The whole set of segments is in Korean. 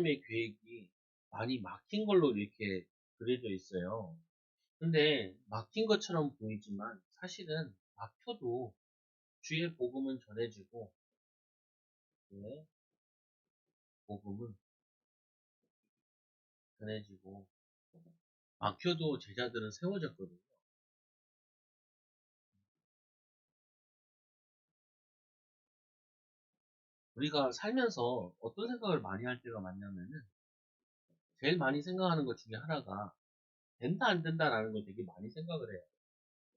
하나님의 계획이 많이 막힌 걸로 이렇게 그려져 있어요. 근데 막힌 것처럼 보이지만 사실은 막혀도 주의 복음은 전해지고, 네, 복음은 전해지고, 막혀도 제자들은 세워졌거든요. 우리가 살면서 어떤 생각을 많이 할 때가 많냐면은, 제일 많이 생각하는 것 중에 하나가 된다 안 된다라는 걸 되게 많이 생각을 해요.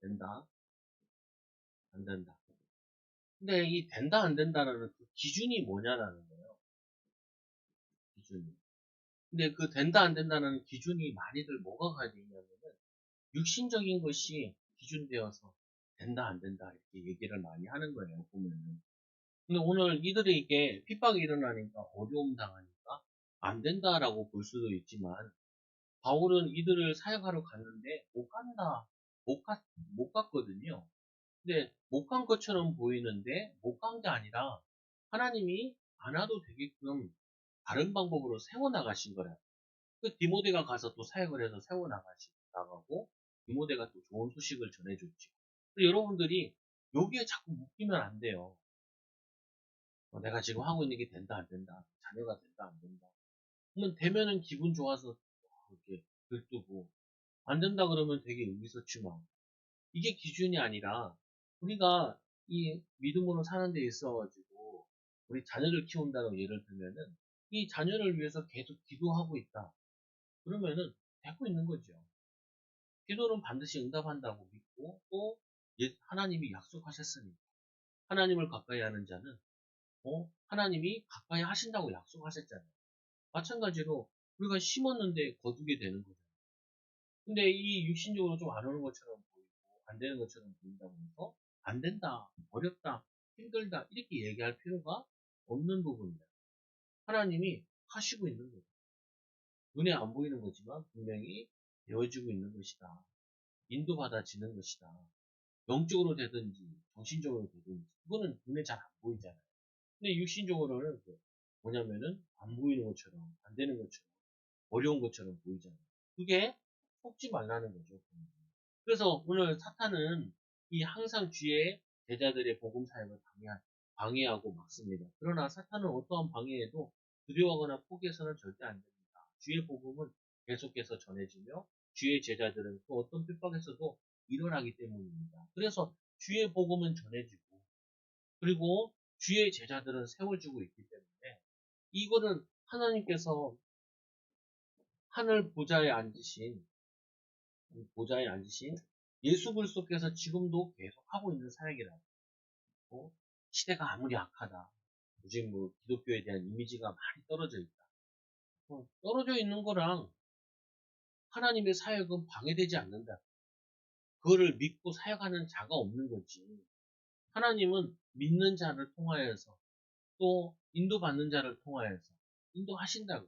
된다 안 된다. 근데 이 된다 안 된다라는 그 기준이 뭐냐라는 거예요. 기준이. 근데 그 된다 안 된다는 기준이 많이들 뭐가 가지냐면은 육신적인 것이 기준되어서 된다 안 된다 이렇게 얘기를 많이 하는 거예요. 보면은. 근데 오늘 이들에게 핍박이 일어나니까 어려움 당하니까 안 된다라고 볼 수도 있지만 바울은 이들을 사역하러 갔는데 못 간다. 못 갔거든요. 근데 못 간 것처럼 보이는데 못 간 게 아니라 하나님이 안 와도 되게끔 다른 방법으로 세워나가신 거라. 그 디모데가 가서 또 사역을 해서 나가고 디모데가 또 좋은 소식을 전해줬죠. 여러분들이 여기에 자꾸 묶이면 안 돼요. 내가 지금 하고 있는 게 된다 안 된다. 자녀가 된다 안 된다. 그러면 되면은 기분 좋아서 이렇게 들뜨고 안 된다 그러면 되게 의기소침하고 이게 기준이 아니라 우리가 이 믿음으로 사는 데 있어가지고 우리 자녀를 키운다고 예를 들면은 이 자녀를 위해서 계속 기도하고 있다. 그러면은 되고 있는 거죠. 기도는 반드시 응답한다고 믿고 또 하나님이 약속하셨으니까 하나님을 가까이 하는 자는 하나님이 가까이 하신다고 약속하셨잖아요. 마찬가지로 우리가 심었는데 거두게 되는 거죠. 근데 이 육신적으로 좀 안 오는 것처럼 보이고 안 되는 것처럼 보인다고 해서 안 된다, 어렵다, 힘들다 이렇게 얘기할 필요가 없는 부분이다. 하나님이 하시고 있는 거죠. 눈에 안 보이는 거지만 분명히 되어지고 있는 것이다. 인도받아지는 것이다. 영적으로 되든지 정신적으로 되든지 그거는 눈에 잘 안 보이잖아요. 근데 육신적으로는 뭐냐면은 안 보이는 것처럼 안 되는 것처럼 어려운 것처럼 보이잖아요. 그게 속지 말라는 거죠. 그래서 오늘 사탄은 이 항상 주의 제자들의 복음 사역을 방해하고 막습니다. 그러나 사탄은 어떠한 방해에도 두려워하거나 포기해서는 절대 안 됩니다. 주의 복음은 계속해서 전해지며 주의 제자들은 그 어떤 핍박에서도 일어나기 때문입니다. 그래서 주의 복음은 전해지고 그리고 주의 제자들은 세워지고 있기 때문에 이거는 하나님께서 하늘 보좌에 앉으신 예수 그리스도께서 지금도 계속 하고 있는 사역이라고. 시대가 아무리 악하다. 요즘 뭐 기독교에 대한 이미지가 많이 떨어져 있다. 떨어져 있는 거랑 하나님의 사역은 방해되지 않는다. 그거를 믿고 사역하는 자가 없는 거지. 하나님은 믿는 자를 통하여서 또 인도받는 자를 통하여서 인도하신다고.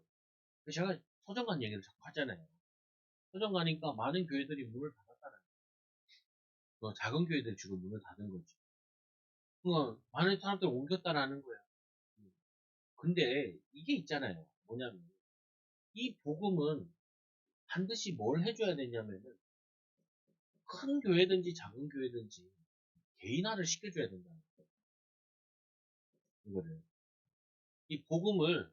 제가 서정관 얘기를 자꾸 하잖아요. 서정가니까 많은 교회들이 문을 닫았다는 거예요. 작은 교회들이 주로 문을 닫은 거지. 그러니까 많은 사람들 옮겼다라는 거야. 근데 이게 있잖아요. 뭐냐면 이 복음은 반드시 뭘 해줘야 되냐면은 큰 교회든지 작은 교회든지 개인화를 시켜줘야 된다는 거예요. 이거를 이 복음을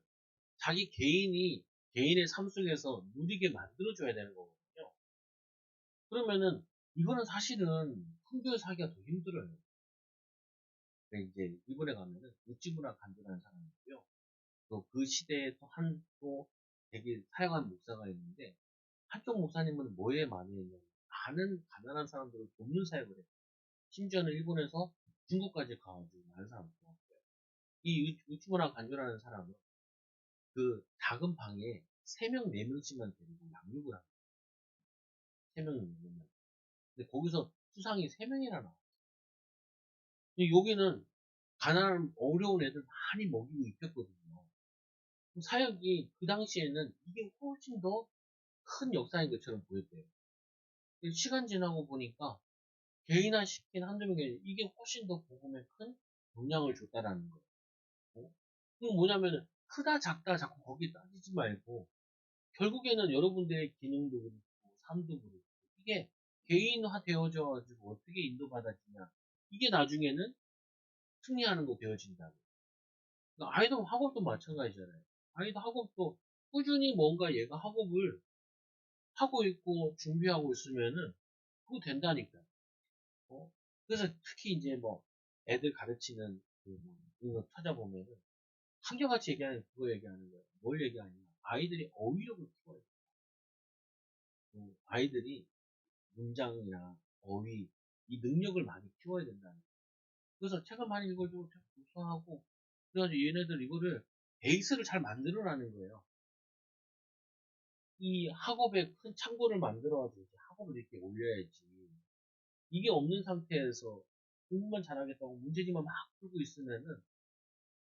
자기 개인의 삶 속에서 누리게 만들어줘야 되는 거거든요. 그러면은 이거는 사실은 큰 교회 살기가 더 힘들어요. 이제 일본에 가면은 우찌무라 간주라는 사람이 있고요. 또 그 시대에 또 되게 사역한 목사가 있는데 한쪽 목사님은 뭐에 많이 했냐면 많은 가난한 사람들을 돕는 사역을 해요. 심지어는 일본에서 중국까지 가가지고 많은 사람을 도왔고요. 이 우치무라 간주라는 사람은 그 작은 방에 3명, 4명씩만 데리고 양육을 합니다. 3명, 4명만. 근데 거기서 수상이 3명이나 나와요. 여기는 가난한 어려운 애들 많이 먹이고 입혔거든요. 사역이 그 당시에는 이게 훨씬 더 큰 역사인 것처럼 보였대요. 시간 지나고 보니까 개인화 시킨 한두 명이 이게 훨씬 더 복음에 큰 영향을 줬다라는 거예요. 그건 뭐냐면은 크다 작다 자꾸 거기에 따지지 말고 결국에는 여러분들의 기능도 그렇고 삶도 그렇고 이게 개인화 되어져 가지고 어떻게 인도받아지냐 이게 나중에는 승리하는 거 되어진다. 그러니까 아이도 학업도 마찬가지잖아요. 아이도 학업도 꾸준히 뭔가 얘가 학업을 하고 있고 준비하고 있으면은 그거 된다니까요. 어? 그래서 특히 이제 뭐 애들 가르치는 그뭐 이런 거 찾아보면은 한결같이 얘기하는 그거 얘기하는 거예요. 뭘 얘기하냐? 아이들이 어휘력을 키워야 돼. 아이들이 문장이나 어휘 이 능력을 많이 키워야 된다는 거예요. 그래서 책을 많이 읽어주고 책 독서하고 그래가지고 얘네들 이거를 베이스를 잘 만들어라는 거예요. 이 학업에 큰 창고를 만들어가지고 학업을 이렇게 올려야지. 이게 없는 상태에서 공부만 잘하겠다고 문제지만 막 풀고 있으면은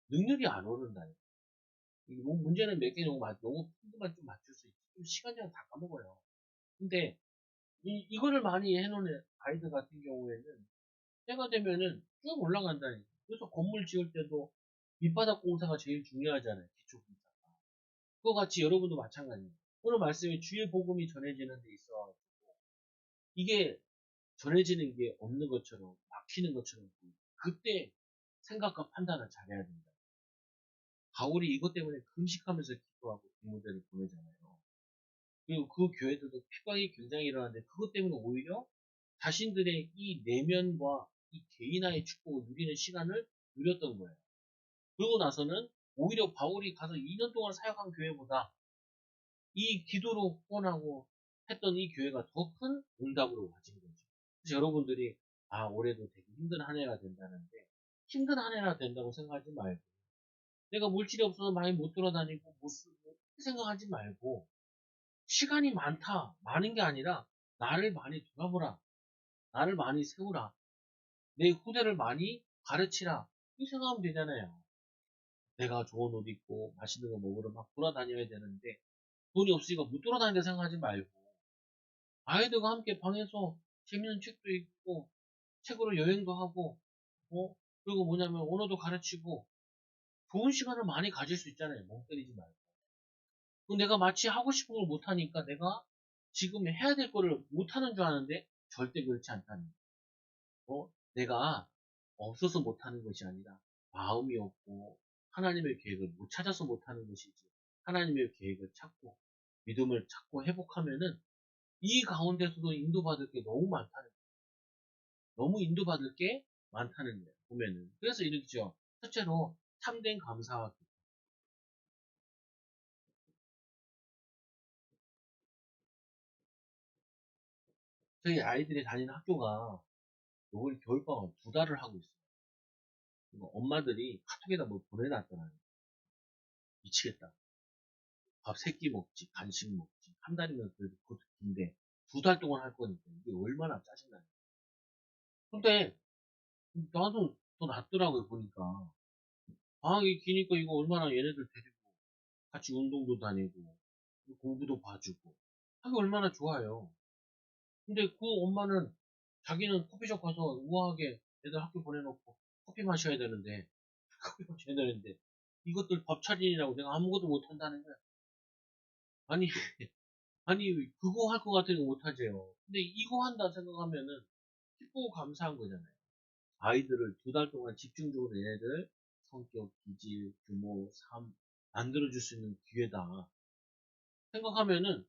능력이 안 오른다. 뭐 문제는 몇 개 영어 푼드만 좀 맞출 수 있지. 좀 시간이랑 다 까먹어요. 근데 이거를 많이 해놓은 아이들 같은 경우에는 때가 되면은 쭉 올라간다니까. 그래서 건물 지을 때도 밑바닥 공사가 제일 중요하잖아요. 기초 공사가. 그거 같이 여러분도 마찬가지예요. 오늘 말씀에 주의 복음이 전해지는 데 있어 이게 전해지는 게 없는 것처럼 막히는 것처럼 그때 생각과 판단을 잘해야 된다. 바울이 이것 때문에 금식하면서 기도하고 디모데를 보내잖아요. 그리고 그 교회들도 피박이 굉장히 일어나는데 그것 때문에 오히려 자신들의 이 내면과 이 개인화의 축복을 누리는 시간을 누렸던 거예요. 그러고 나서는 오히려 바울이 가서 2년 동안 사역한 교회보다 이 기도로 후원하고 했던 이 교회가 더 큰 응답으로 와진 거죠. 그래서 여러분들이 올해도 되게 힘든 한 해가 된다는데 힘든 한 해가 된다고 생각하지 말고 내가 물질이 없어서 많이 못 돌아다니고 못 쓰고 생각하지 말고 시간이 많다 많은 게 아니라 나를 많이 돌아보라 나를 많이 세우라 내 후대를 많이 가르치라 이 생각하면 되잖아요. 내가 좋은 옷 입고 맛있는 거 먹으러 막 돌아다녀야 되는데 돈이 없으니까 못 돌아다닌다 생각하지 말고 아이들과 함께 방에서 재밌는 책도 읽고 책으로 여행도 하고 그리고 뭐냐면 언어도 가르치고 좋은 시간을 많이 가질 수 있잖아요. 멍 때리지 말고. 내가 마치 하고 싶은 걸 못하니까 내가 지금 해야 될 거를 못하는 줄 아는데 절대 그렇지 않다는 내가 없어서 못하는 것이 아니라 마음이 없고 하나님의 계획을 못 찾아서 못하는 것이지 하나님의 계획을 찾고 믿음을 찾고 회복하면은 이 가운데서도 인도받을 게 너무 많다는 거예요. 너무 인도받을 게 많다는 거예요. 보면은. 그래서 이렇죠. 첫째로 참된 감사하기. 저희 아이들이 다니는 학교가 요걸 겨울방학 2달을 하고 있어요. 그리고 엄마들이 카톡에다 뭘 보내놨더라고요. 미치겠다. 밥 3끼 먹지, 간식 먹지. 한 달이면 그래도 그것도 긴데 2달 동안 할 거니까 이게 얼마나 짜증나요. 근데 나도 더 낫더라고요 보니까. 방학이 기니까 이거 얼마나 얘네들 데리고 같이 운동도 다니고 공부도 봐주고 하기 얼마나 좋아요. 근데 그 엄마는 자기는 커피숍 가서 우아하게 애들 학교 보내놓고 커피 마셔야 되는데 커피 마셔야 되는데 이것들 밥 차리느라고 내가 아무것도 못한다는 거야. 아니 아니 그거 할 것 같으니까 못하재요. 근데 이거 한다 생각하면은 기쁘고 감사한 거잖아요. 아이들을 2달 동안 집중적으로 얘네들 성격, 기질, 규모, 삶 만들어줄 수 있는 기회다 생각하면은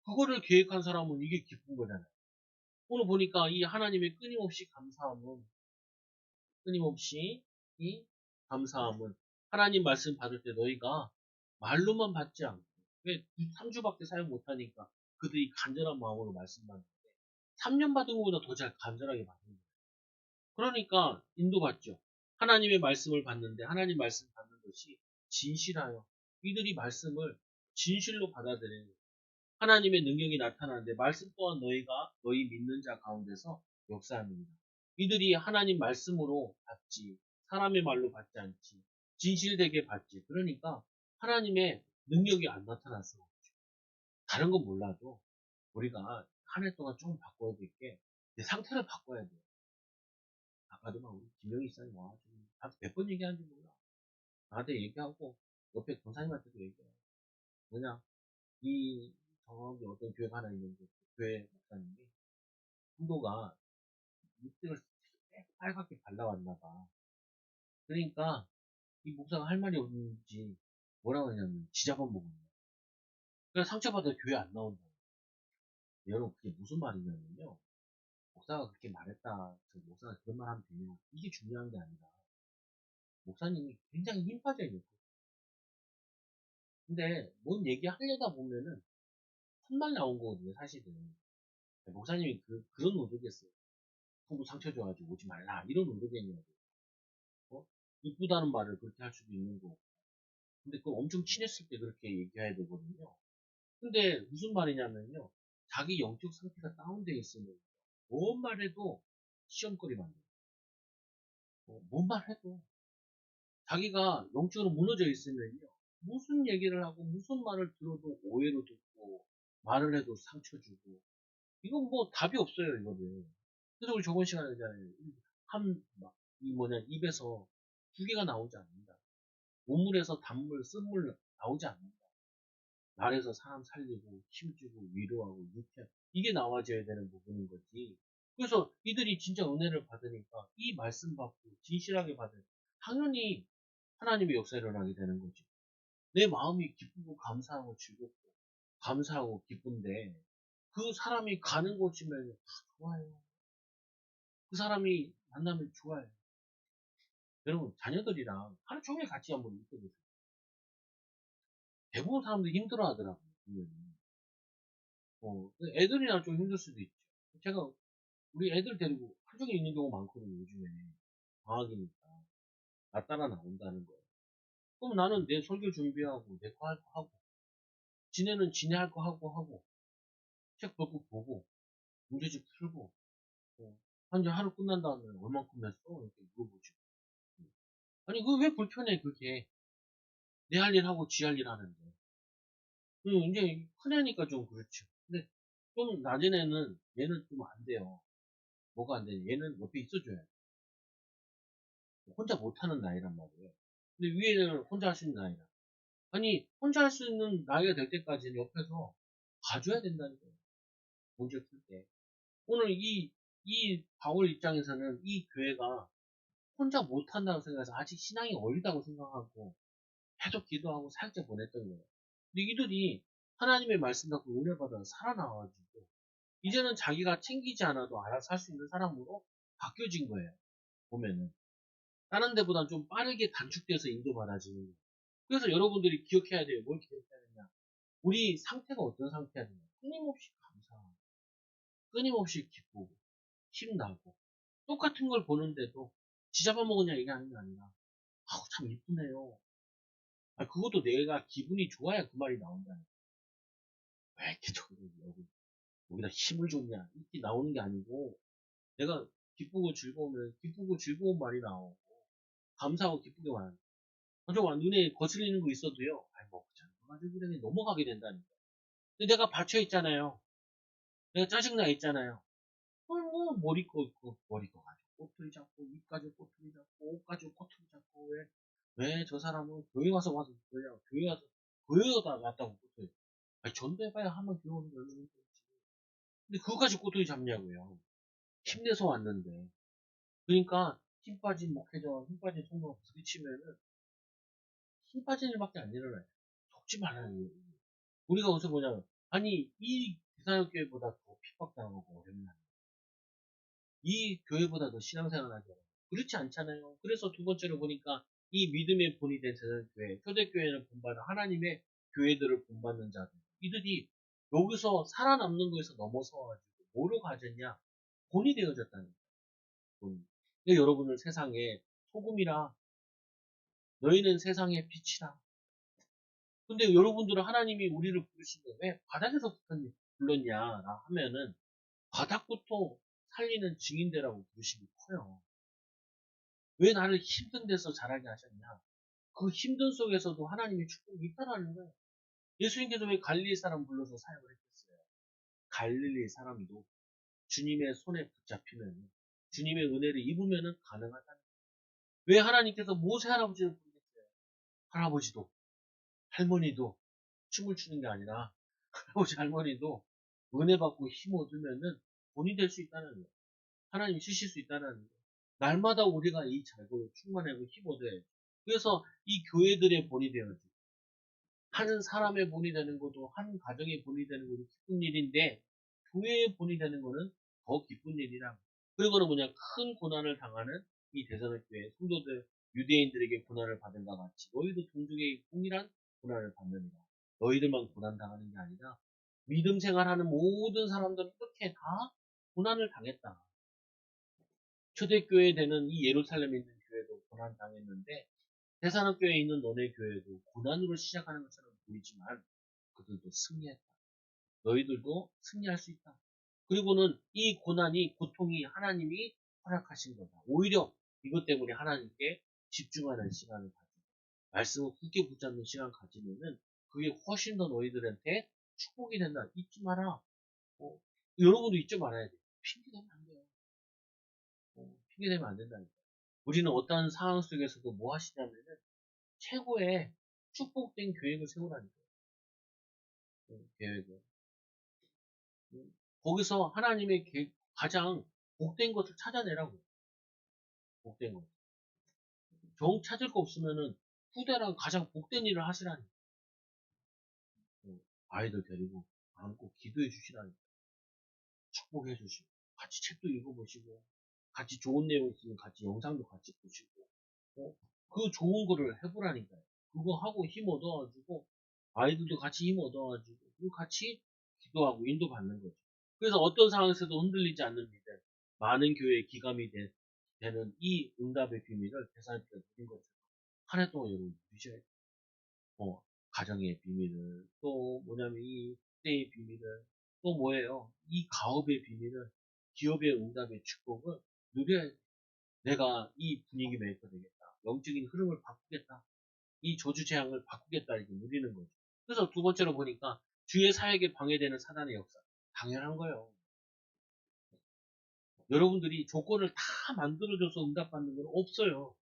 그거를 계획한 사람은 이게 기쁜 거잖아요. 오늘 보니까 이 하나님의 끊임없이 이 감사함은 하나님 말씀 받을 때 너희가 말로만 받지 않고 왜 3주밖에 사용 못하니까 그들이 간절한 마음으로 말씀 받는데 3년 받은 것보다 더 잘 간절하게 받는 거예요. 그러니까 인도받죠. 하나님의 말씀을 받는데 하나님 말씀 받는 것이 진실하여 이들이 말씀을 진실로 받아들이는 거예요. 하나님의 능력이 나타나는데 말씀 또한 너희 믿는 자 가운데서 역사합니다. 이들이 하나님 말씀으로 받지 사람의 말로 받지 않지 진실되게 받지. 그러니까 하나님의 능력이 안 나타났어. 다른 건 몰라도 우리가 한 해 동안 좀 바꿔야 될 게 내 상태를 바꿔야 돼. 아까도 막 우리 김영희 사님 와가지고 몇 번 얘기하는지 몰라. 나한테 얘기하고 옆에 권사님한테도 얘기해요. 그냥, 저기 어떤 교회가 하나 있는데, 그 교회 목사님이, 성도가 립스틱을 빨갛게 발라왔나 봐. 그러니까, 이 목사가 할 말이 없는지, 뭐라고 하냐면, 지잡아먹었네. 그래서 상처받아 교회 안 나온다. 여러분, 그게 무슨 말이냐면요. 목사가 그렇게 말했다. 목사가 그런 말 하면 되냐. 이게 중요한 게 아니라, 목사님이 굉장히 힘 빠져 있는 거예요. 근데, 뭔 얘기 하려다 보면은, 헛말 나온 거거든요, 사실은. 목사님이 그런 노력이었어요. 성도 상처 줘가지고 오지 말라. 이런 노력이냐고. 어? 이쁘다는 말을 그렇게 할 수도 있는 거고. 근데 그 엄청 친했을 때 그렇게 얘기해야 되거든요. 근데 무슨 말이냐면요. 자기 영적 상태가 다운되어 있으면 뭔 말해도 시험거리 만들어. 뭔 말해도 자기가 영적으로 무너져 있으면요. 무슨 얘기를 하고 무슨 말을 들어도 오해로 듣고 말을 해도 상처 주고 이건 뭐 답이 없어요 이거는. 그래서 우리 저번 시간에 얘기잖아요. 입에서 두 개가 나오지 않는다. 우물에서 단물, 쓴물 나오지 않는다. 말에서 사람 살리고 힘주고 위로하고 유쾌 이게 나와줘야 되는 부분인 거지. 그래서 이들이 진짜 은혜를 받으니까 이 말씀 받고 진실하게 받으니까 당연히 하나님의 역사 일어나게 되는 거지. 내 마음이 기쁘고 감사하고 즐겁고 감사하고 기쁜데 그 사람이 가는 곳이면 좋아요. 그 사람이 만나면 좋아요. 여러분 자녀들이랑 하루 종일 같이 한번 있어보세요. 대부분 사람들이 힘들어 하더라고요. 애들이랑 좀 힘들 수도 있죠. 제가 우리 애들 데리고 하루 종일 있는 경우 많거든요, 요즘에. 방학이니까. 나 따라 나온다는 거예요. 그럼 나는 내 설교 준비하고, 내 거 할 거 하고, 지네는 지네 할 거 하고, 책 몇 권 보고, 문제집 풀고, 한 하루 끝난 다음에 얼만큼 했어? 이렇게 물어보죠. 아니, 그 왜 불편해, 그게. 내 할 일 하고 지 할 일 하는데. 이제 큰 애니까 좀 그렇죠. 근데 좀 낮은 애는, 얘는 좀 안 돼요. 뭐가 안 되냐. 얘는 옆에 있어줘야 돼. 혼자 못하는 나이란 말이에요. 근데 위에는 혼자 할 수 있는 나이라. 아니, 혼자 할 수 있는 나이가 될 때까지는 옆에서 봐줘야 된다는 거예요. 문제 풀 때. 오늘 이 바울 입장에서는 이 교회가 혼자 못한다고 생각해서 아직 신앙이 어리다고 생각하고 계속 기도하고 사역자 보냈던 거예요. 근데 이들이 하나님의 말씀 갖고 은혜 받아 살아나와가지고 이제는 자기가 챙기지 않아도 알아서 할 수 있는 사람으로 바뀌어진 거예요. 보면은. 다른 데보다 좀 빠르게 단축돼서 인도받아지는 거예요. 그래서 여러분들이 기억해야 돼요. 뭘 기억해야 되냐. 우리 상태가 어떤 상태냐. 끊임없이 감사하고, 끊임없이 기쁘고, 힘나고, 똑같은 걸 보는데도 지잡아먹으냐 이게 아닌 게 아니라, 아우, 참 이쁘네요. 그것도 내가 기분이 좋아야 그 말이 나온다는 거야. 왜 이렇게 여기다 힘을 줬냐. 이렇게 나오는 게 아니고, 내가 기쁘고 즐거우면 기쁘고 즐거운 말이 나오고, 감사하고 기쁘게 말하는 거야. 눈에 거슬리는 거 있어도요, 아이, 뭐, 가지고 그냥 넘어가게 된다니까. 근데 내가 받쳐 있잖아요. 내가 짜증나 있잖아요. 머리 거 가지고 꼬투리 잡고, 입 가지고 꼬투리 잡고, 옷 가지고 꼬투리 잡고, 왜 저 사람은 교회 와서 그러냐, 교회에다 놨다고 꼬투리. 아니, 전도해봐야 하면 교회는 열리는 거지. 근데 그거까지 꼬투리 잡냐고요. 힘내서 왔는데. 그러니까, 힘 빠진 목회자와 힘 빠진 성도가 부딪히면은, 힘 빠진 일밖에 안 일어나요. 속지 말라는 거예요. 우리가 어디서 보냐면, 아니, 이 기사역교회보다 더 핍박당하고 어렵나. 이 교회보다 더 신앙생활 하죠. 그렇지 않잖아요. 그래서 두 번째로 보니까 이 믿음의 본이 된 세상교회, 초대교회는 본받는 하나님의 교회들을 본받는 자들. 이들이 여기서 살아남는 거에서 넘어서가지고 뭐로 가졌냐? 본이 되어졌다는 거예요. 본. 근데 여러분은 세상에 소금이라 너희는 세상의 빛이라. 근데 여러분들은 하나님이 우리를 부르시는데 왜 바닥에서 불렀냐 하면은 바닥부터 살리는 증인되라고 부르심이 커요. 왜 나를 힘든 데서 자라게 하셨냐? 그 힘든 속에서도 하나님의 축복이 있다라는 거예요. 예수님께서 왜 갈릴리 사람 불러서 사역을 했겠어요? 갈릴리 사람도 주님의 손에 붙잡히면 주님의 은혜를 입으면 가능하다는 거예요. 왜 하나님께서 모세 할아버지를 부르겠어요? 할아버지도 할머니도 춤을 추는 게 아니라 할아버지 할머니도 은혜 받고 힘 얻으면은 본이 될 수 있다는 거예요. 하나님 쓰실 수 있다는 거예요. 날마다 우리가 이 자격을 충만하고 힘 얻어야지. 그래서 이 교회들의 본이 되어야지. 한 사람의 본이 되는 것도 한 가정의 본이 되는 것도 기쁜 일인데 교회의 본이 되는 것은 더 기쁜 일이라. 그리고는 뭐냐 큰 고난을 당하는 이 대선교회 성도들 유대인들에게 고난을 받은 것 같이 너희도 동족의 동일한 고난을 받느니라. 너희들만 고난 당하는 게 아니라 믿음 생활하는 모든 사람들은 이렇게 다 고난을 당했다. 초대교회 되는 이 예루살렘에 있는 교회도 고난 당했는데 대산업교회에 있는 너네 교회도 고난으로 시작하는 것처럼 보이지만 그들도 승리했다. 너희들도 승리할 수 있다. 그리고는 이 고난이 고통이 하나님이 허락하신 거다. 오히려 이것 때문에 하나님께 집중하는 시간을 가지고 말씀을 굳게 붙잡는 시간 가지면은 그게 훨씬 더 너희들한테 축복이 된다. 잊지 마라. 여러분도 잊지 말아야 돼. 핑계 대면 안 돼요. 핑계 대면 안 된다니까. 우리는 어떠한 상황 속에서도 뭐 하시냐면은 최고의 축복된 계획을 세우라니까요. 계획을. 거기서 하나님의 가장 복된 것을 찾아내라고. 복된 것. 정 찾을 거 없으면은 후대랑 가장 복된 일을 하시라니. 아이들 데리고 안고 기도해 주시라니. 축복해 주시고. 같이 책도 읽어보시고. 같이 좋은 내용 있으면 같이 영상도 같이 보시고. 그 좋은 거를 해보라니까요. 그거 하고 힘 얻어가지고 아이들도 같이 힘 얻어가지고 그리고 같이 기도하고 인도받는 거죠. 그래서 어떤 상황에서도 흔들리지 않는 믿음, 많은 교회의 기감이 되는 이 응답의 비밀을 대사님께 드린 것처럼 한 해 동안 여러분 누리셔야 돼요. 가정의 비밀을 또 뭐냐면 이 때의 비밀을 또 뭐예요? 이 가업의 비밀을 기업의 응답의 축복을 누려야 돼. 내가 이 분위기 메이커 되겠다. 영적인 흐름을 바꾸겠다. 이 저주 재앙을 바꾸겠다. 이렇게 누리는 거죠. 그래서 두 번째로 보니까 주의 사역에 방해되는 사단의 역사. 당연한 거예요. 여러분들이 조건을 다 만들어줘서 응답받는 건 없어요.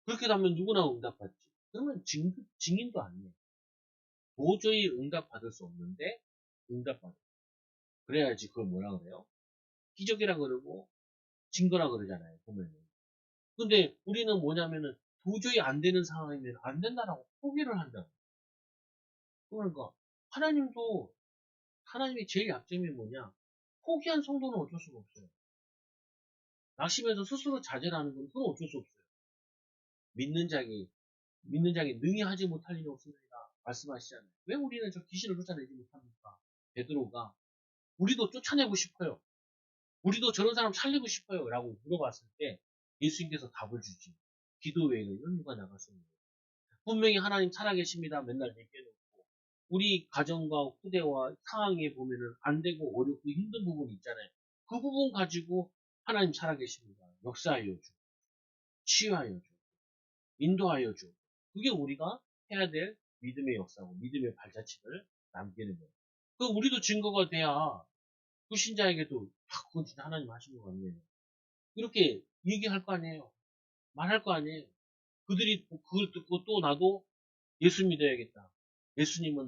그렇게 하면 누구나 응답받지. 그러면 증인도 아니에요. 도저히 응답받을 수 없는데 응답받아. 그래야지 그걸 뭐라 그래요? 기적이라 그러고 증거라 그러잖아요. 보면은. 근데 우리는 뭐냐면은 도저히 안 되는 상황이면 안 된다라고 포기를 한다. 그러니까 하나님도 하나님의 제일 약점이 뭐냐? 포기한 성도는 어쩔 수가 없어요. 낙심해서 스스로 자제하는 건 그건 어쩔 수 없어요. 믿는 자기 능히 하지 못할 일이 없습니다. 말씀하시잖아요. 왜 우리는 저 귀신을 쫓아내지 못합니까? 베드로가 우리도 쫓아내고 싶어요. 우리도 저런 사람 살리고 싶어요. 라고 물어봤을 때 예수님께서 답을 주지. 기도 외에는 이런 누가 나갔습니다. 분명히 하나님 살아계십니다. 맨날 얘기해놓고 우리 가정과 후대와 상황에 보면은 안 되고 어렵고 힘든 부분이 있잖아요. 그 부분 가지고 하나님 살아계십니다. 역사하여 주, 치유하여 주, 인도하여 주. 그게 우리가 해야 될 믿음의 역사고 믿음의 발자취를 남기는 거예요. 그 우리도 증거가 돼야 불신자에게도 그건 진짜 하나님 하신 것 같네요. 이렇게 얘기할 거 아니에요. 말할 거 아니에요. 그들이 그걸 듣고 또 나도 예수 믿어야겠다. 예수님은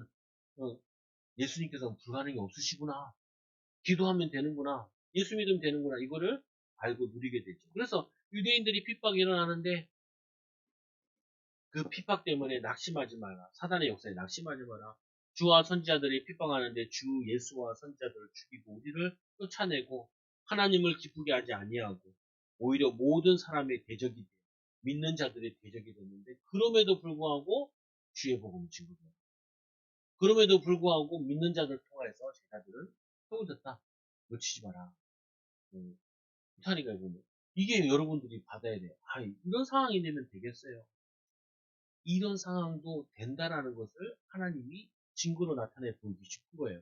예수님께서는 불가능이 없으시구나. 기도하면 되는구나. 예수 믿으면 되는구나. 이거를 알고 누리게 되죠. 그래서 유대인들이 핍박이 일어나는데 그 핍박 때문에 낙심하지 마라. 사단의 역사에 낙심하지 마라. 주와 선지자들이 핍박하는데 주 예수와 선지자들을 죽이고 우리를 쫓아내고 하나님을 기쁘게 하지 아니하고 오히려 모든 사람의 대적이 돼. 믿는 자들의 대적이 됐는데 그럼에도 불구하고 주의 복음을 증거해요. 그럼에도 불구하고 믿는 자들 통해서 제자들은 세워졌다. 놓치지 마라. 이타니까 보면 이게 여러분들이 받아야 돼요. 이런 상황이 되면 되겠어요. 이런 상황도 된다라는 것을 하나님이 증거로 나타내 보이기 싶은 거예요.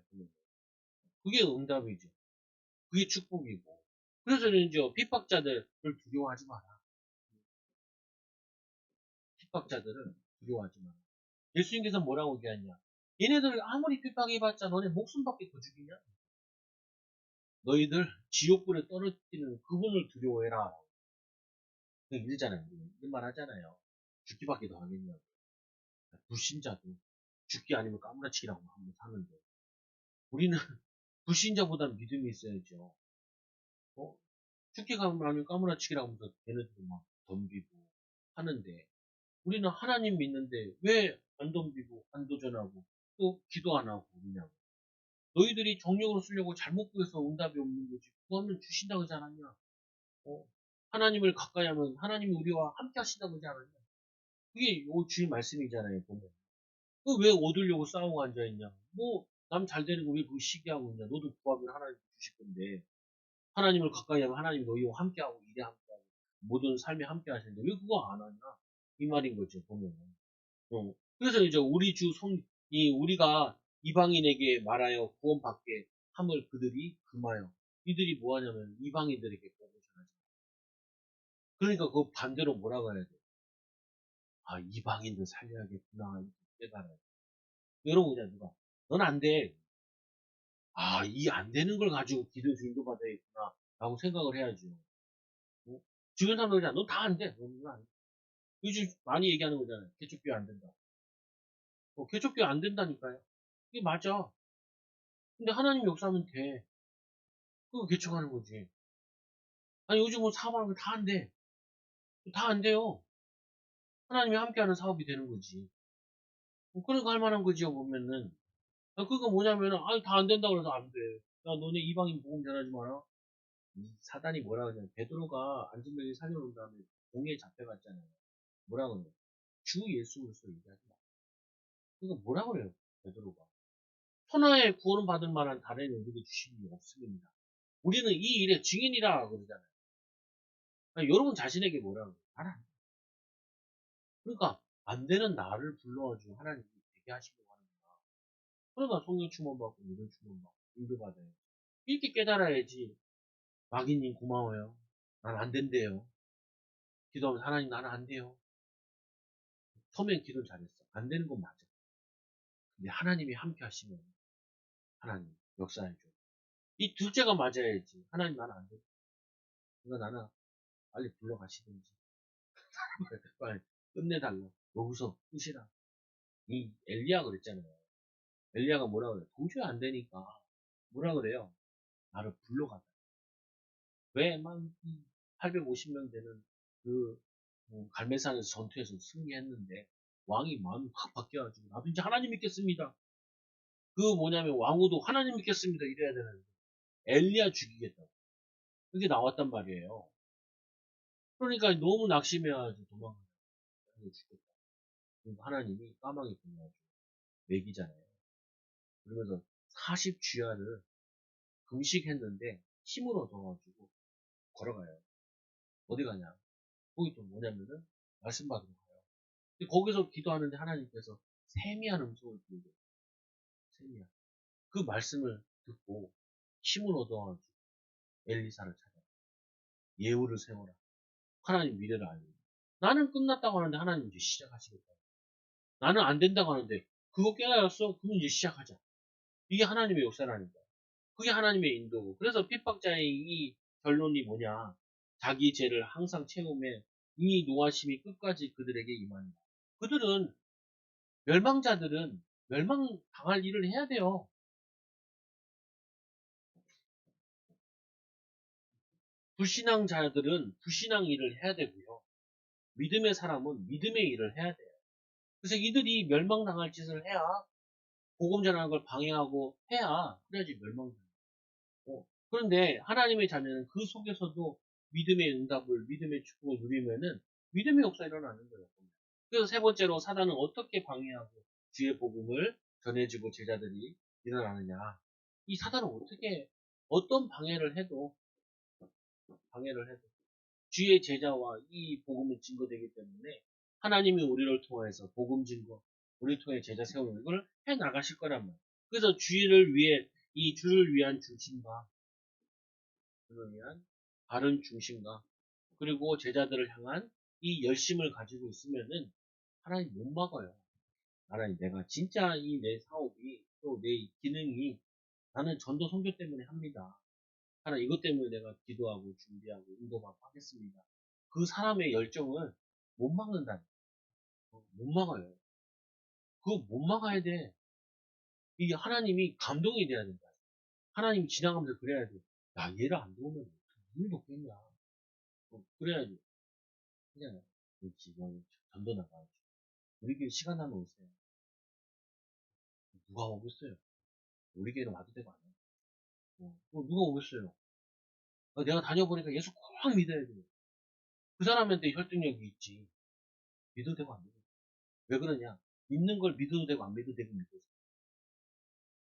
그게 응답이죠. 그게 축복이고. 그래서 이제 핍박자들을 두려워하지 마라. 핍박자들을 두려워하지 마라. 예수님께서 뭐라고 얘기하냐? 얘네들 아무리 핍박해봤자 너네 목숨밖에 더 죽이냐? 너희들 지옥불에 떨어뜨리는 그분을 두려워해라. 이러잖아요. 이런 말 하잖아요. 죽기밖에 더 하겠냐고. 불신자도 죽기 아니면 까무라치기라고 한번 사는데 우리는 불신자보다 믿음이 있어야죠. 어? 죽기가 아니면 까무라치기라고 하면서 걔네들도 막 덤비고 하는데 우리는 하나님 믿는데 왜 안 덤비고 안 도전하고 또 기도 안 하고 그러냐고. 너희들이 정력으로 쓰려고 잘못 구해서 응답이 없는 거지. 구하면 주신다고 하지 않았냐? 어? 하나님을 가까이 하면 하나님이 우리와 함께 하신다고 하지 않았냐? 그게 요 주의 말씀이잖아요, 보면. 그 왜 얻으려고 싸우고 앉아있냐? 뭐, 남 잘 되는 거 왜 그거 시기하고 있냐? 너도 구하면 하나님 주실 건데. 하나님을 가까이 하면 하나님 너희와 함께하고, 일에 함께하고, 모든 삶에 함께 하시는데, 왜 그거 안 하냐? 이 말인 거죠, 보면. 그래서 이제 우리 주 우리가 이방인에게 말하여 구원받게 함을 그들이 금하여. 이들이 뭐 하냐면, 이방인들에게 보고 전하죠. 그러니까 그 반대로 뭐라고 해야 돼? 아, 이방인들 살려야겠구나. 이렇게 깨달아요. 여러분, 그냥 누가, 넌 안 돼. 아, 이 안 되는 걸 가지고 기도해서 인도받아야겠구나. 라고 생각을 해야죠. 어? 주변 사람들 그냥, 넌 다 안 돼. 넌 안 돼. 요즘 많이 얘기하는 거잖아요. 개척교회 안 된다. 개척교회 안 된다니까요. 이게 맞아. 근데 하나님 역사하면 돼. 그거 개척하는 거지. 아니, 요즘 뭐 사업하는 거 다 안 돼. 다 안 돼요. 하나님이 함께하는 사업이 되는 거지. 그러니까 할 만한 거지요, 보면은. 그거 뭐냐면은, 아니, 다 안 된다고 그래서 안 돼. 야, 너네 이방인 복음 전하지 마라. 이 사단이 뭐라 그러냐. 베드로가 안진뱅이 살려놓은 다음에 공에 잡혀갔잖아요. 뭐라 그래요? 주 예수 그리스도 얘기하지 마. 그러니까 뭐라 그래요? 베드로가. 천하의 구원을 받을 만한 다른 우리에게 주신 게 없습니다. 우리는 이 일의 증인이라 그러잖아요. 아니, 여러분 자신에게 뭐라 그래요? 알아. 그러니까 안 되는 나를 불러가지고 하나님이 되게 하시려고 하는 거야. 그러니까 성령 충만받고 이런 충만받고 인도받아요. 이렇게 깨달아야지. 마귀님 고마워요. 난 안 된대요. 기도하면 하나님 나는 안 돼요. 처음엔 기도 잘했어. 안 되는 건 맞아. 근데 하나님이 함께 하시면 하나님 역사해줘. 이 둘째가 맞아야지. 하나님 나는 안 돼. 그러니까 나는 빨리 불러가시든지 빨리 끝내달라. 여기서 끝이라. 이 엘리야 그랬잖아요. 엘리야가 뭐라 그래요? 도저히 안 되니까 뭐라 그래요? 나를 불러가다. 왜 막 850명 되는 그 갈멜산에서 전투에서 승리했는데 왕이 마음이 확 바뀌어가지고 나도 이제 하나님 믿겠습니다. 그 뭐냐면 왕후도 하나님 믿겠습니다. 이래야 되는데 엘리야 죽이겠다고. 그게 나왔단 말이에요. 그러니까 너무 낙심해가지고 도망가요. 죽겠다. 그러니까 하나님이 까마귀 보내가지고 먹이잖아요. 그러면서 40주야를 금식했는데 힘을 얻어가지고 걸어가요. 어디 가냐? 거기 또 뭐냐면은 말씀 받으러 가요. 근데 거기서 기도하는데 하나님께서 세미한 음성을 들려요. 세미한. 그 말씀을 듣고 힘을 얻어가지고 엘리사를 찾아. 예우를 세워라. 하나님 미래를 알고. 나는 끝났다고 하는데 하나님 이제 시작하시겠다. 나는 안 된다고 하는데 그거 깨달았어? 그럼 이제 시작하자. 이게 하나님의 역사라니까. 그게 하나님의 인도고. 그래서 핍박자의 이 결론이 뭐냐. 자기 죄를 항상 채우며 이 노하심이 끝까지 그들에게 임한다. 그들은 멸망자들은 멸망당할 일을 해야 돼요. 불신앙자들은 불신앙 일을 해야 되고요. 믿음의 사람은 믿음의 일을 해야 돼요. 그래서 이들이 멸망당할 짓을 해야 복음 전하는 걸 방해하고 해야 그래야지 멸망당해요. 그런데 하나님의 자녀는 그 속에서도 믿음의 응답을 믿음의 축복을 누리면은 믿음의 역사 일어나는 거예요. 그래서 세 번째로 사단은 어떻게 방해하고 주의 복음을 전해주고 제자들이 일어나느냐. 이 사단은 어떻게 어떤 방해를 해도 주의 제자와 이 복음은 증거되기 때문에 하나님이 우리를 통해서 복음 증거, 우리를 통해 제자 세우는 걸 해 나가실 거란 말이에요. 그래서 주를 위한 중심과 그를 위한 바른 중심과 그리고 제자들을 향한 이 열심을 가지고 있으면은 하나님 못 막아요. 하나님 내가 진짜 이 내 사업이 또 내 기능이 나는 전도 선교 때문에 합니다. 하나 이것 때문에 내가 기도하고 준비하고 인도받고 하겠습니다. 그 사람의 열정을 못 막는다. 못 막아요. 그거 못 막아야 돼. 이게 하나님이 감동이 돼야 된다. 하나님이 지나가면서 그래야 돼. 야, 얘를 안 도우면 눈이 높겠냐. 그래야지. 그냥, 지금 전도 나가야지. 우리 교회 시간 나면 오세요. 누가 오겠어요? 우리 교회는 와도 되고 안 해요. 누가 오겠어요? 내가 다녀보니까 예수 꼭 믿어야 돼요. 그 사람한테 혈통력이 있지. 믿어도 되고 안 믿어도 되고. 왜 그러냐? 믿는 걸 믿어도 되고 안 믿어도 되고 믿어서.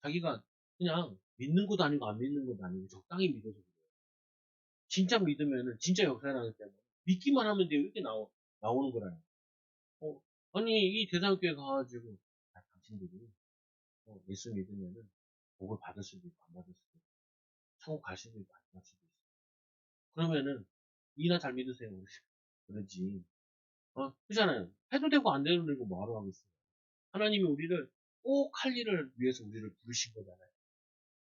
자기가 그냥 믿는 것도 아니고 안 믿는 것도 아니고 적당히 믿어서 그래요. 진짜 믿으면은 진짜 역사 나기 때문에 믿기만 하면 돼요. 이렇게 나오는 거라요. 어, 아니 이 대사교회 가가지고 당신들이 예수 믿으면은 복을 받을 수도 있고 안 받을 수도 있고 천국 갈 수도 있고 안 갈 수도 있어. 그러면은 이나 잘 믿으세요. 그러지. 그렇잖아요. 해도 되고 안 되도 되고 뭐하러 하겠어요. 하나님이 우리를 꼭 할 일을 위해서 우리를 부르신 거잖아요.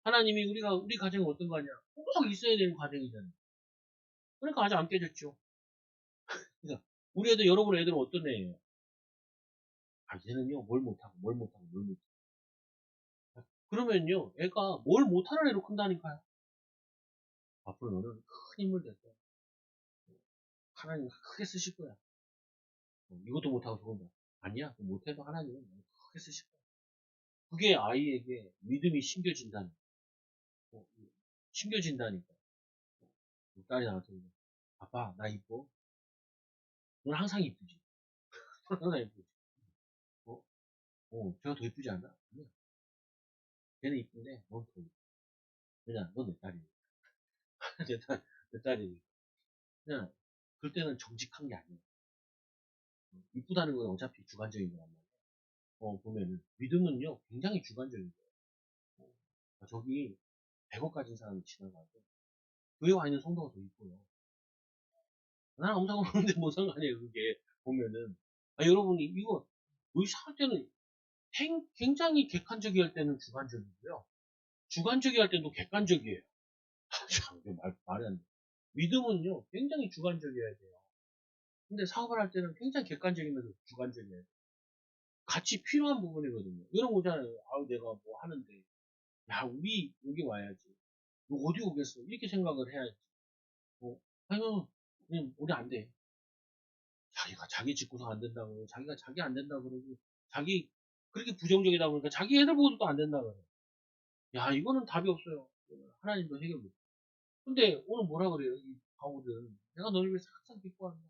하나님이 우리 가정이 어떤 거 아니야? 꼭 있어야 되는 가정이잖아요. 그러니까 아직 안 깨졌죠. 그러니까 우리 애들, 여러분 애들은 어떤 애예요? 얘는요, 뭘 못하고, 뭘 못하고, 뭘 못하고. 그러면요, 애가 뭘 못하는 애로 큰다니까요. 앞으로 너는 큰 인물 될 거야. 하나님 크게 쓰실 거야. 이것도 못하고 저것도. 아니야, 못해도 하나님은 크게 쓰실 거야. 그게 아이에게 믿음이 심겨진다니까. 어, 심겨진다니까. 딸이 나한테 그래. 아빠, 나 이뻐. 넌 항상 이쁘지. 항상 이쁘지. 어? 제가 더 이쁘지 않아? 아니야. 걔는 이쁜데, 넌 더 이뻐. 왜냐, 넌 내 딸이니까. 내 딸이니까. 그냥, 그럴 때는 정직한 게 아니야. 이쁘다는 건 어차피 주관적인 거란 말이야. 보면은, 믿음은요, 굉장히 주관적인 거예요. 저기, 100억 가진 사람이 지나가도, 교회 와 있는 성도가 더 이뻐요. 나랑 아무 상관없는데 뭐 상관이에요, 그게. 보면은. 여러분이, 이거, 의사할 때는 굉장히 객관적이 할 때는 주관적이고요. 주관적이 할 때도 객관적이에요. 참, 말이 안 돼. 믿음은요, 굉장히 주관적이어야 돼요. 근데 사업을 할 때는 굉장히 객관적이면서 주관적이어야 돼요. 같이 필요한 부분이거든요. 이런 거잖아요. 내가 뭐 하는데. 야, 우리 여기 와야지. 너 어디 오겠어? 이렇게 생각을 해야지. 아니면, 그냥 우리 안 돼. 자기가 자기 집구석 안 된다고 그러고, 자기가 자기 안 된다고 그러고, 자기, 그렇게 부정적이다 보니까 자기 애들 보고도 또 안 된다고 그래. 야, 이거는 답이 없어요. 하나님도 해결 못. 근데 오늘 뭐라 그래요? 이 바울은. 내가 너를 위해서 항상 기뻐한다.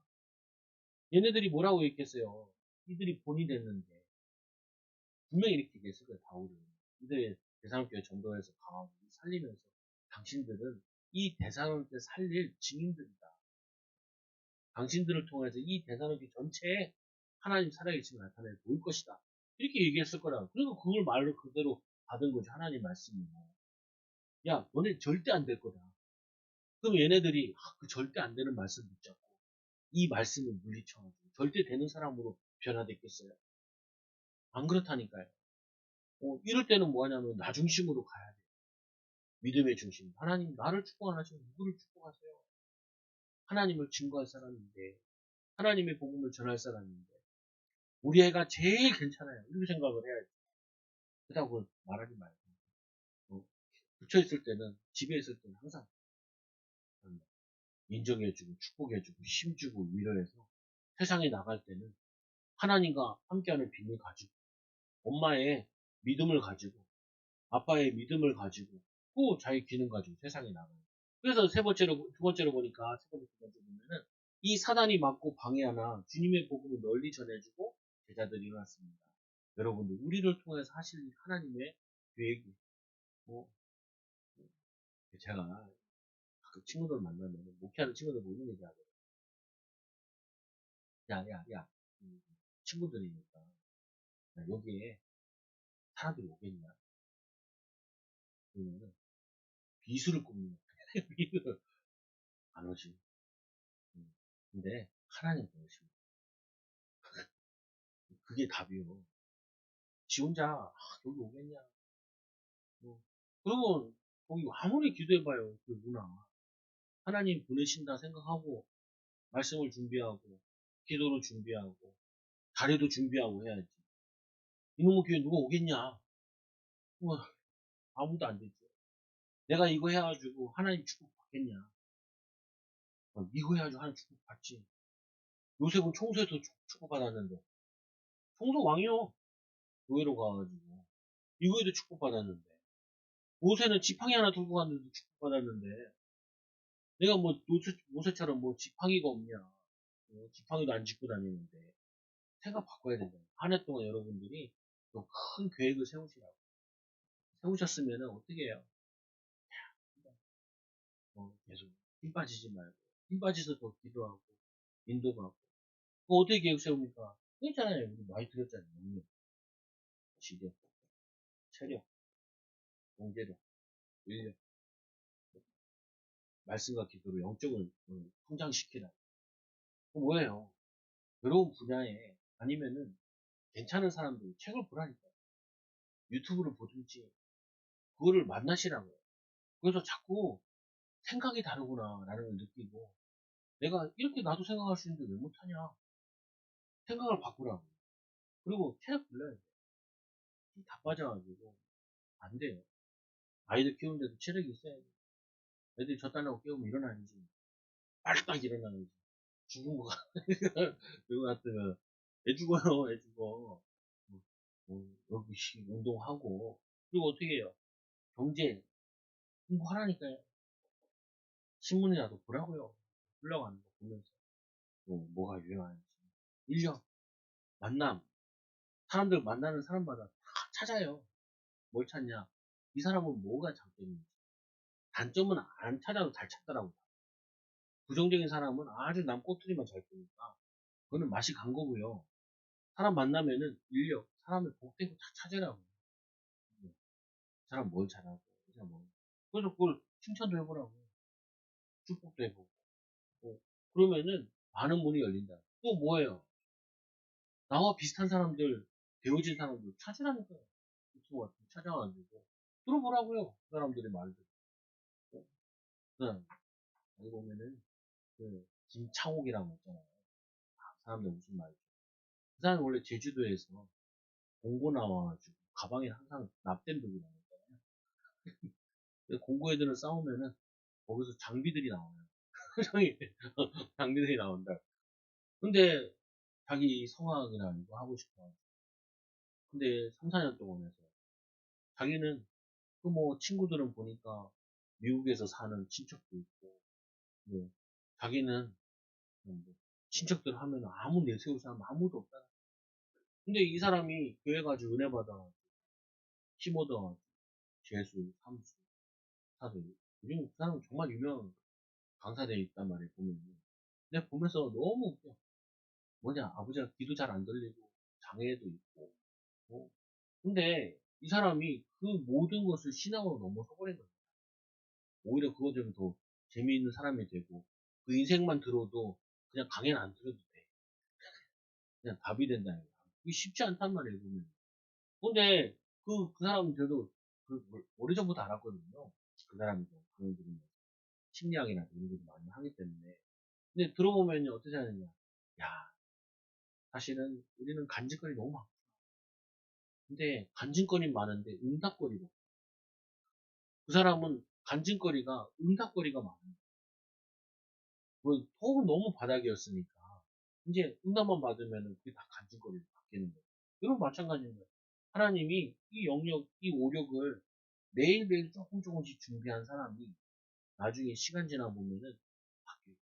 얘네들이 뭐라고 얘기했어요? 이들이 본이 됐는데. 분명히 이렇게 얘기했을 거예요, 바울은. 이들의 대사로교회 전도에서 강하고 살리면서 당신들은 이 대사로교회 살릴 증인들이다. 당신들을 통해서 이 대사로교회 전체에 하나님 살아계심을 나타내 보일 것이다. 이렇게 얘기했을 거라. 그리고 그걸 말로 그대로 받은 거지, 하나님 말씀이. 야, 너네 절대 안 될 거다. 그럼 얘네들이 그 절대 안 되는 말씀 붙잡고 이 말씀을 물리쳐가지고 절대 되는 사람으로 변화됐겠어요? 안 그렇다니까요. 이럴 때는 뭐 하냐면 나 중심으로 가야 돼. 믿음의 중심. 하나님 나를 축복 안 하시면 누구를 축복하세요? 하나님을 증거할 사람인데, 하나님의 복음을 전할 사람인데, 우리 애가 제일 괜찮아요. 이렇게 생각을 해야지. 그렇다고 말하지 말고. 붙여있을 때는, 집에 있을 때는 항상 인정해주고, 축복해주고, 힘주고, 위로해서 세상에 나갈 때는 하나님과 함께하는 빈을 가지고, 엄마의 믿음을 가지고, 아빠의 믿음을 가지고, 또 자기 기능 가지고 세상에 나가요. 그래서 두 번째로 보니까, 세 번째, 두 번째 보면은, 이 사단이 막고 방해하나 주님의 복음을 널리 전해주고 제자들이 일어났습니다. 여러분들, 우리를 통해서 하실 하나님의 계획이, 뭐, 제가 가끔 친구들 만나면, 목회하는 친구들 모르는 얘기 하거든요. 야, 친구들이니까, 여기에 사람들이 오겠냐? 그러면은, 비수를 꼽는 거야. 비수를. 안 오지. 근데, 하나님 보시면, 그게 답이요. 지 혼자, 여기 오겠냐? 그러면, 거기 아무리 기도해봐요. 그 누나. 하나님 보내신다 생각하고, 말씀을 준비하고, 기도를 준비하고, 자리도 준비하고 해야지. 이놈의 교회 누가 오겠냐? 뭐, 아무도 안 되죠. 내가 이거 해가지고 하나님 축복 받겠냐? 이거 해가지고 하나님 축복 받지. 요셉은 총수에서 축복 받았는데, 총수 왕이요. 교회로 가가지고. 이거에도 축복 받았는데. 모세는 지팡이 하나 들고 갔는데 축복 받았는데, 내가 뭐 모세처럼 뭐 지팡이가 없냐? 지팡이도 안 짚고 다니는데 생각 바꿔야 된다. 한 해 동안 여러분들이 또 큰 계획을 세우시라고. 세우셨으면은 어떻게 해요? 계속 힘 빠지지 말고 힘 빠져서 더 기도하고 인도하고. 어떻게 계획 세웁니까? 그랬잖아요. 우리 많이 들었잖아요. 능력, 지력, 체력, 경제력, 인력, 말씀과 기도로 영적을 성장시키라. 그럼 뭐예요? 여러분 분야에 아니면은 괜찮은 사람들 책을 보라니까. 유튜브를 보든지 그거를 만나시라고요. 그래서 자꾸 생각이 다르구나 라는 걸 느끼고 내가 이렇게 나도 생각할 수 있는데 왜 못하냐 생각을 바꾸라고. 그리고 체력 불러야 돼. 다 빠져가지고 안 돼요. 아이들 키우는데도 체력이 있어야 돼. 애들이 젖달라고 깨우면 일어나야지. 빨딱 일어나야지. 죽은 거 그거 같으면 애 죽어요. 애 죽어. 여기 운동하고 그리고 어떻게 해요? 경제 공부하라니까요. 신문이라도 보라고요. 흘러가는 거 보면서 뭐가 유행하는지 인력 만남 사람들 만나는 사람마다 다 찾아요. 뭘 찾냐? 이 사람은 뭐가 장점인지. 단점은 안 찾아도 잘 찾더라고요. 부정적인 사람은 아주 남 꼬투리만 잘 보니까 그거는 맛이 간 거고요. 사람 만나면은 인력, 사람을 복되고 다 찾으라고. 이 사람 뭘 잘하고, 이 사람 뭐. 그래서 그걸 칭찬도 해보라고. 축복도 해보고. 그러면은 많은 문이 열린다. 또 뭐예요? 나와 비슷한 사람들, 배워진 사람들 찾으라니까요. 유튜브 같은 거 찾아가지고. 들어보라고요. 그 사람들의 말들. 그 여기 보면은 그 김창옥이라고 있잖아요. 사람들 무슨 말이죠? 그 사람이 원래 제주도에서 공고 나와가지고 가방에 항상 납땜 들고 다녔잖아요. 공고 애들은 싸우면은 거기서 장비들이 나와요. 장비들이 나온다. 근데 자기 성악이나 이거 하고 싶어. 근데 3, 4년 동안 해서 자기는 그 뭐 친구들은 보니까 미국에서 사는 친척도 있고 뭐 자기는 뭐 친척들 하면 아무 내세울 사람 아무도 없다. 근데 이 사람이 교회 가지고 은혜 받아 힘 얻어 재수, 삼수, 사도 요즘 그 사람은 정말 유명한 강사되어 있단 말이에요 보면. 근데 보면서 너무 웃겨. 뭐냐 아버지가 귀도 잘 안 들리고 장애도 있고 근데 이 사람이 그 모든 것을 신앙으로 넘어서 버린 거예요. 오히려 그거 좀 더 재미있는 사람이 되고 그 인생만 들어도 그냥 강연 안 들어도 돼. 그냥 답이 된다는 거야. 그게 쉽지 않단 말이에요 보면. 근데 그 사람은 저도 오래전부터 알았거든요. 그 사람이 좀 강연 들으면서 심리학이나 이런 것도 많이 하기 때문에. 근데 들어보면 어떻게 하느냐. 야, 사실은 우리는 간직거리 너무 많고. 근데 간직거리 많은데 응답거리가. 그 사람은 간직거리가 응답거리가 많아요. 턱은 너무 바닥이었으니까. 이제 응답만 받으면 그게 다 간직거리로 바뀌는 거예요. 이런 마찬가지인 거예요. 하나님이 이 영역, 이 오력을 매일매일 조금 조금씩 준비한 사람이 나중에 시간 지나 보면은 바뀌고,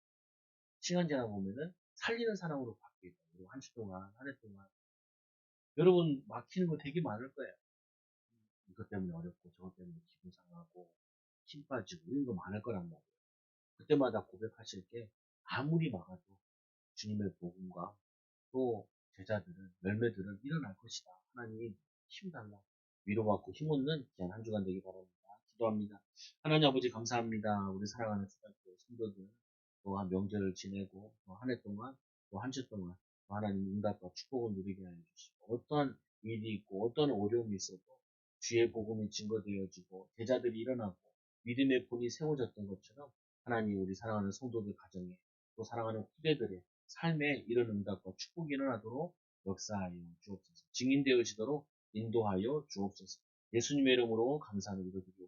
시간 지나 보면은 살리는 사람으로 바뀌고, 그리고 한 주 동안, 한 해 동안. 여러분 막히는 거 되게 많을 거예요. 이것 때문에 어렵고, 저것 때문에 기분 상하고, 힘 빠지고, 이런 거 많을 거란 말이에요. 그때마다 고백하실 게 아무리 막아도 주님의 복음과 또 제자들은, 열매들은 일어날 것이다. 하나님 힘달라. 위로받고 힘없는 귀한 한 주간 되기 바랍니다. 기도합니다. 하나님 아버지 감사합니다. 우리 사랑하는 초등학교 성도들 또한 명절을 지내고 또 한 해 동안 또 한 주 동안 또 하나님 응답과 축복을 누리게 하여 주시고 어떠한 일이 있고 어떠한 어려움이 있어도 주의 복음이 증거되어지고 제자들이 일어나고 믿음의 본이 세워졌던 것처럼 하나님 우리 사랑하는 성도들 가정에 또 사랑하는 후대들의 삶에 이런 응답과 축복이 일어나도록 역사하여 주옵소서. 증인되어지도록 인도하여 주옵소서. 예수님의 이름으로 감사를 드리옵소서.